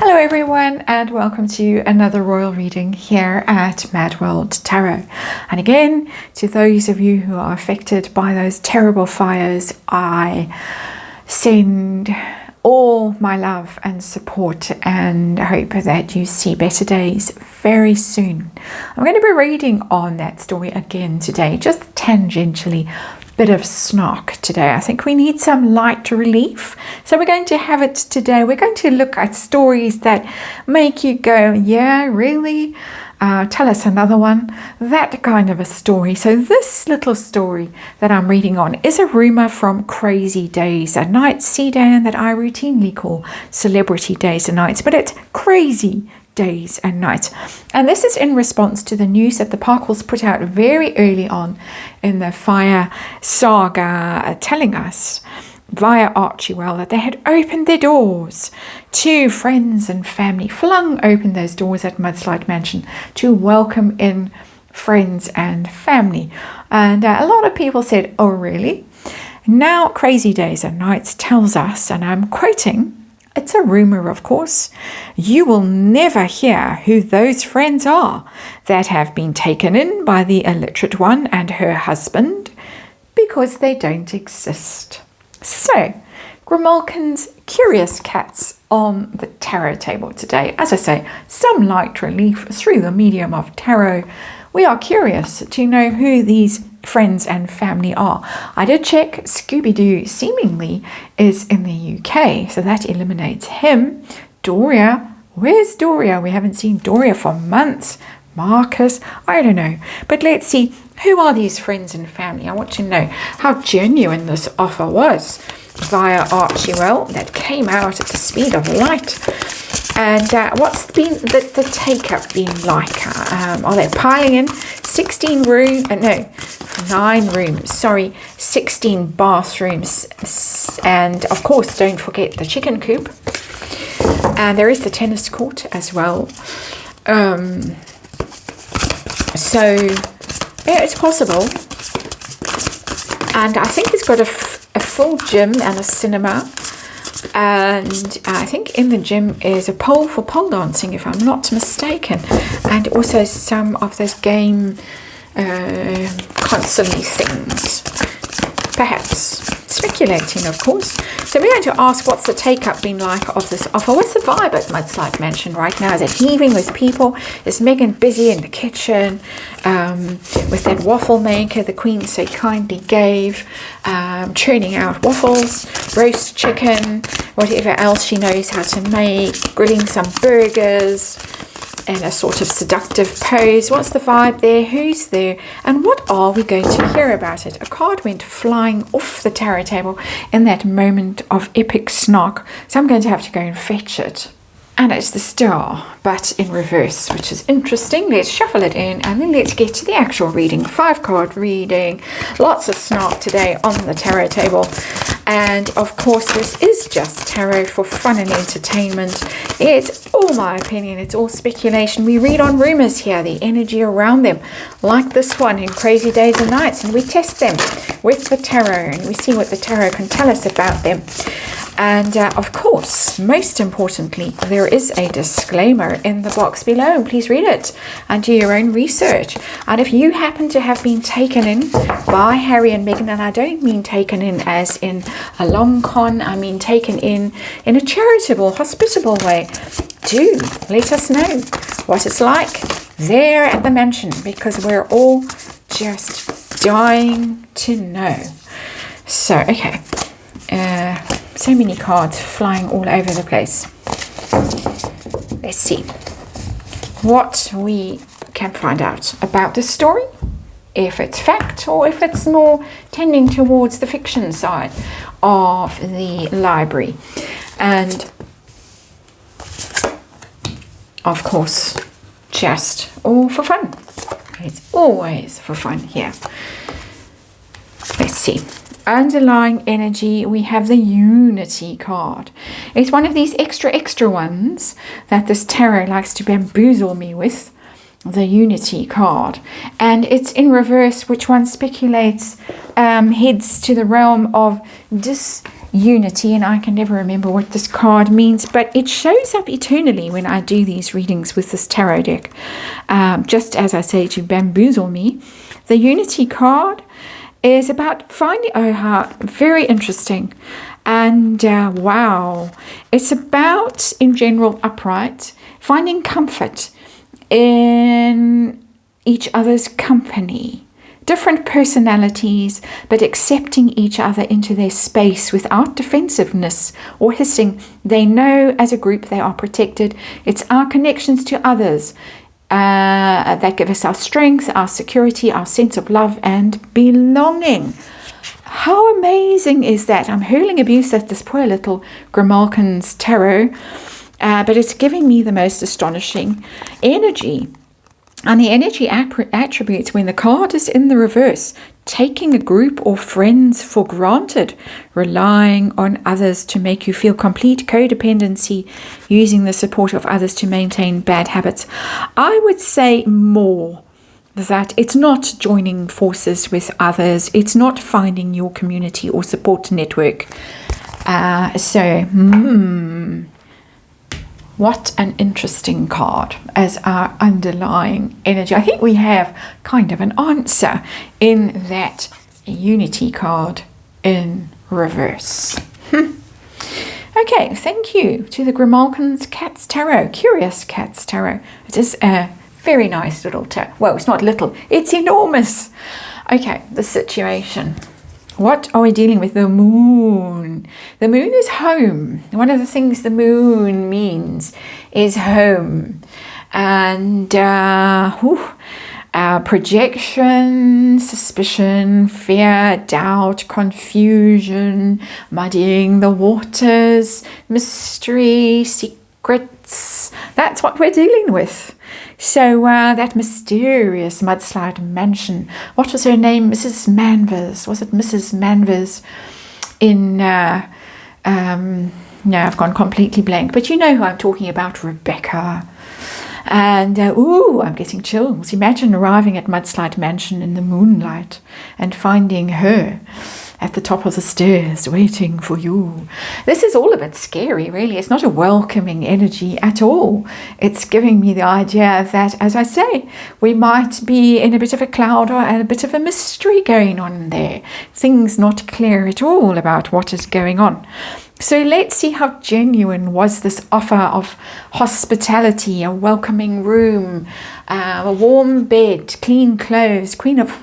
Hello everyone, and welcome to another royal reading here at MadWorldTarot. And again, to those of you who are affected by those terrible fires, I send all my love and support and hope that you see better days very soon. I'm going to be reading on that story again today, just tangentially. Bit of snark today. I think we need some light relief, so we're going to have it today. We're going to look at stories that make you go, yeah, really? Tell us another one. That kind of a story. So this little story that I'm reading on is a rumor from Crazy Days and Nights, Sedan, that I routinely call Celebrity Days and Nights, but it's Crazy Days and Nights. And this is in response to the news that the Parkles put out very early on in the fire saga, telling us via Archewell that they had opened their doors to friends and family, flung open those doors at Mudslide Mansion to welcome in friends and family. And a lot of people said, oh really? Now Crazy Days and Nights tells us, and I'm quoting, it's a rumor, of course, you will never hear who those friends are that have been taken in by the illiterate one and her husband, because they don't exist. So, Grimalkin's curious cats on the tarot table today. As I say, some light relief through the medium of tarot. We are curious to know who these friends and family are. I did check, Scooby-Doo seemingly is in the UK, so that eliminates him. Doria, where's Doria? We haven't seen Doria for months. Marcus, I don't know. But let's see, who are these friends and family? I want to know how genuine this offer was via Archewell that came out at the speed of light. And what's been the take-up been like? Are they piling in 16 rooms? No, 9 rooms. Sorry, 16 bathrooms. And of course, don't forget the chicken coop. And there is the tennis court as well. So, yeah, it's possible. And I think it's got a full gym and a cinema. And I think in the gym is a pole for pole dancing, if I'm not mistaken, and also some of those game console things, perhaps speculating, of course. So we're going to ask, what's the take-up been like of this offer? What's the vibe at Mudslide Mansion right now? Is it heaving with people? Is Megan busy in the kitchen with that waffle maker the Queen so kindly gave, churning out waffles, roast chicken, whatever else she knows how to make, grilling some burgers in a sort of seductive pose? What's the vibe there? Who's there? And what are we going to hear about it? A card went flying off the tarot table in that moment of epic snark, so I'm going to have to go and fetch it. And it's the Star, but in reverse, which is interesting. Let's shuffle it in and then let's get to the actual reading. 5-card reading. Lots of snark today on the tarot table. And of course, this is just tarot for fun and entertainment. It's all my opinion. It's all speculation. We read on rumors here, the energy around them, like this one in Crazy Days and Nights. And we test them with the tarot and we see what the tarot can tell us about them. And of course, most importantly, there is a disclaimer in the box below, and please read it and do your own research. And if you happen to have been taken in by Harry and Meghan, and I don't mean taken in as in a long con, I mean taken in a charitable, hospitable way, do let us know what it's like there at the mansion, because we're all just dying to know. So, okay. So many cards flying all over the place. Let's see what we can find out about this story, if it's fact or if it's more tending towards the fiction side of the library. And of course, just all for fun. It's always for fun here. Let's see. Underlying energy, we have the Unity card. It's one of these extra ones that this tarot likes to bamboozle me with, the Unity card. And it's in reverse, which one speculates heads to the realm of unity, and I can never remember what this card means, but it shows up eternally when I do these readings with this tarot deck. Just as I say, to bamboozle me. The unity card is about finding, oh, how very interesting. And wow, it's about, in general, upright, finding comfort in each other's company. Different personalities, but accepting each other into their space without defensiveness or hissing. They know as a group they are protected. It's our connections to others that give us our strength, our security, our sense of love and belonging. How amazing is that? I'm hurling abuse at this poor little Grimalkin's tarot, but it's giving me the most astonishing energy. And the energy attributes when the card is in the reverse: taking a group or friends for granted, relying on others to make you feel complete, codependency, using the support of others to maintain bad habits. I would say more that it's not joining forces with others, it's not finding your community or support network. What an interesting card as our underlying energy. I think we have kind of an answer in that unity card in reverse. Okay, thank you to the Grimalkin's Cat's Tarot, Curious Cat's Tarot. It is a very nice little tarot. Well, it's not little, it's enormous. Okay, the situation. What are we dealing with? The moon. The moon is home. One of the things the moon means is home. And projection, suspicion, fear, doubt, confusion, muddying the waters, mystery, secrets. That's what we're dealing with. So that mysterious mudslide mansion. What was her name? Mrs. Manvers. Was it Mrs. Manvers in... no, I've gone completely blank. But you know who I'm talking about, Rebecca. And, I'm getting chills. Imagine arriving at Mudslide Mansion in the moonlight and finding her at the top of the stairs waiting for you. This is all a bit scary, really. It's not a welcoming energy at all. It's giving me the idea that, as I say, we might be in a bit of a cloud or a bit of a mystery going on there. Things not clear at all about what is going on. So let's see how genuine was this offer of hospitality, a welcoming room, a warm bed, clean clothes, Queen of...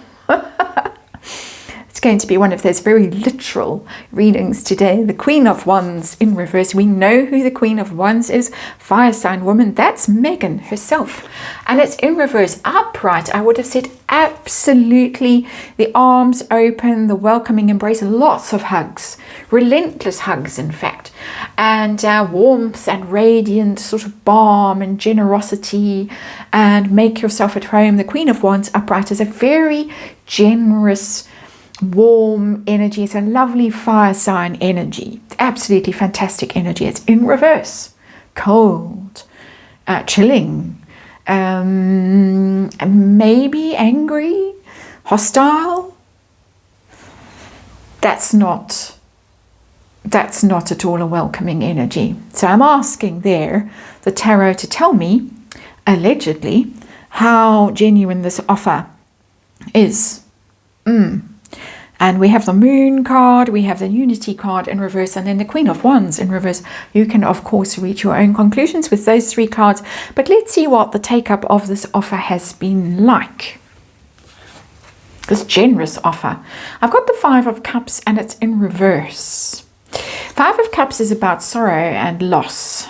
It's going to be one of those very literal readings today. The Queen of Wands in reverse. We know who the Queen of Wands is. Fire sign woman. That's Megan herself. And it's in reverse. Upright. I would have said absolutely. The arms open. The welcoming embrace. Lots of hugs. Relentless hugs, in fact. And warmth and radiant sort of balm and generosity. And make yourself at home. The Queen of Wands upright is a very generous, warm energy. It's a lovely fire sign energy. It's absolutely fantastic energy. It's in reverse. Cold, chilling, maybe angry, hostile. That's not at all a welcoming energy. So I'm asking there the tarot to tell me, allegedly, how genuine this offer is. And we have the Moon card, we have the Unity card in reverse, and then the Queen of Wands in reverse. You can, of course, reach your own conclusions with those three cards. But let's see what the take-up of this offer has been like. This generous offer. I've got the Five of Cups, and it's in reverse. Five of Cups is about sorrow and loss.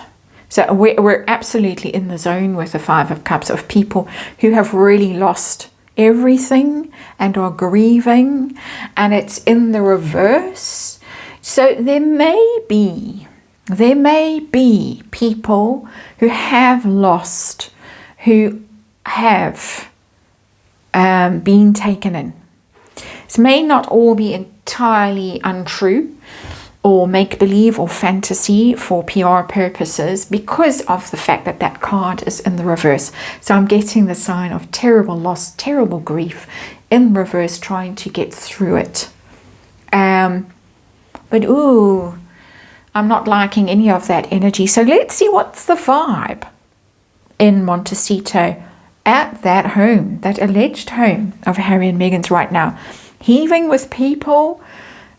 So we're absolutely in the zone with the Five of Cups of people who have really lost everything and are grieving, and it's in the reverse. So there may be people who have lost, who have been taken in. This may not all be entirely untrue or make-believe or fantasy for PR purposes because of the fact that that card is in the reverse. So I'm getting the sign of terrible loss, terrible grief in reverse, trying to get through it. The But ooh, I'm not liking any of that energy. So let's see what's the vibe in Montecito at that home, that alleged home of Harry and Meghan's right now. Heaving with people,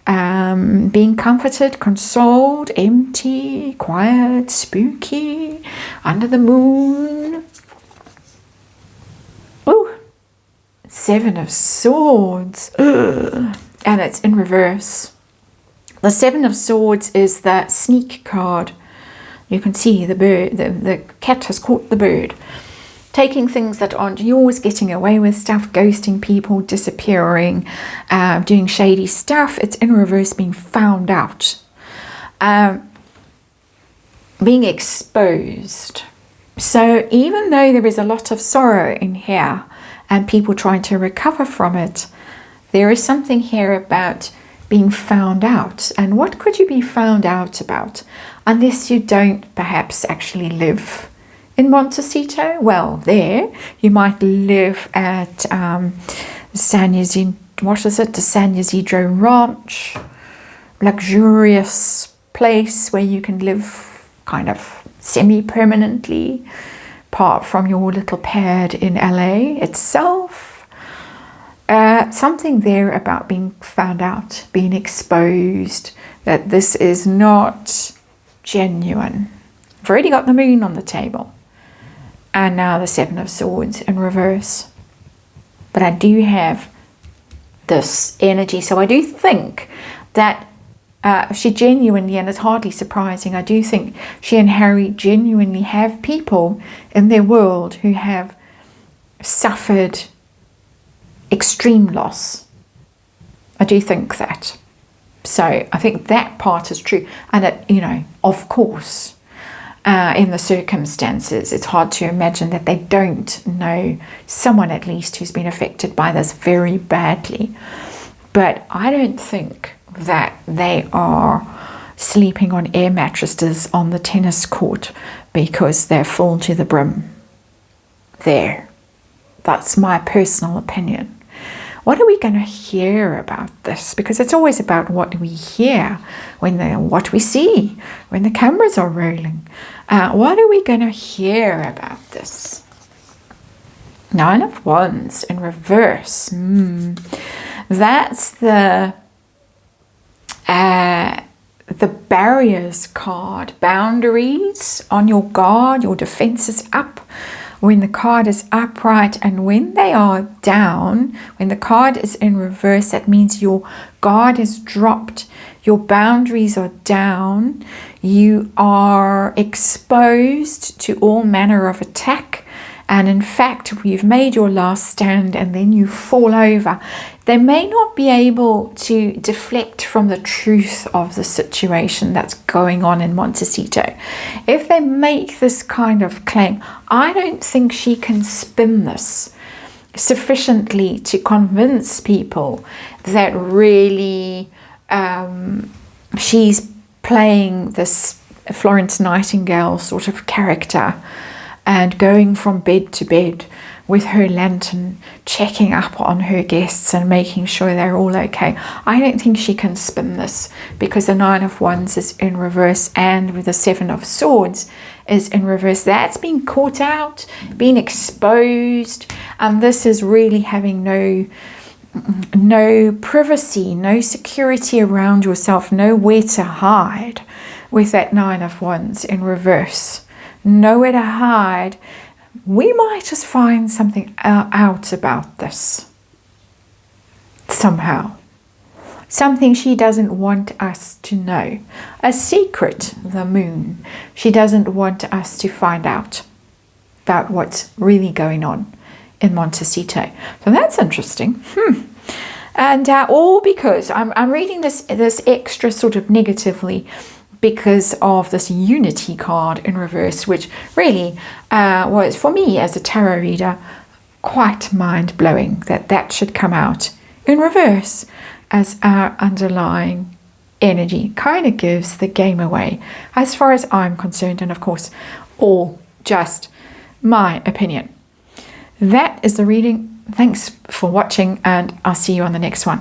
being comforted, consoled, empty, quiet, spooky, under the moon. Ooh, 7 of Swords. Ugh. And it's in reverse. The 7 of Swords is the sneak card. You can see the bird, the cat has caught the bird. Taking things that aren't yours, getting away with stuff, ghosting people, disappearing, doing shady stuff. It's in reverse, being found out. Being exposed. So even though there is a lot of sorrow in here and people trying to recover from it, there is something here about being found out. And what could you be found out about? Unless you don't perhaps actually live in Montecito. Well, there you might live at San Ysidro Ranch, luxurious place where you can live kind of semi-permanently, apart from your little pad in LA itself. Something there about being found out, being exposed, that this is not genuine. I've already got the moon on the table. And now the 7 of Swords in reverse. But I do have this energy. So I do think that she genuinely, and it's hardly surprising, I do think she and Harry genuinely have people in their world who have suffered extreme loss. I do think that. So I think that part is true. And it, you know, of course, in the circumstances, it's hard to imagine that they don't know someone at least who's been affected by this very badly. But I don't think that they are sleeping on air mattresses on the tennis court because they're full to the brim. There. That's my personal opinion. What are we going to hear about this? Because it's always about what we hear, what we see, when the cameras are rolling. What are we going to hear about this? 9 of Wands in reverse. That's the barriers card. Boundaries, on your guard, your defense is up. When the card is upright, and when they are down, when the card is in reverse, that means your guard is dropped, your boundaries are down, you are exposed to all manner of attack, and in fact you've made your last stand and then you fall over. They may not be able to deflect from the truth of the situation that's going on in Montecito. If they make this kind of claim, I don't think she can spin this sufficiently to convince people that really she's playing this Florence Nightingale sort of character and going from bed to bed with her lantern, checking up on her guests and making sure they're all okay. I don't think she can spin this because the 9 of Wands is in reverse, and with the 7 of Swords is in reverse. That's been caught out, been exposed, and this is really having no privacy, no security around yourself, nowhere to hide with that 9 of Wands in reverse. Nowhere to hide. We might just find something out about this somehow. Something she doesn't want us to know. A secret, the moon. She doesn't want us to find out about what's really going on in Montecito. So that's interesting. And all because I'm reading this extra sort of negatively because of this unity card in reverse, which really was, for me as a tarot reader, quite mind-blowing that should come out in reverse as our underlying energy. Kind of gives the game away as far as I'm concerned, and of course all just my opinion. That is the reading. Thanks for watching, and I'll see you on the next one.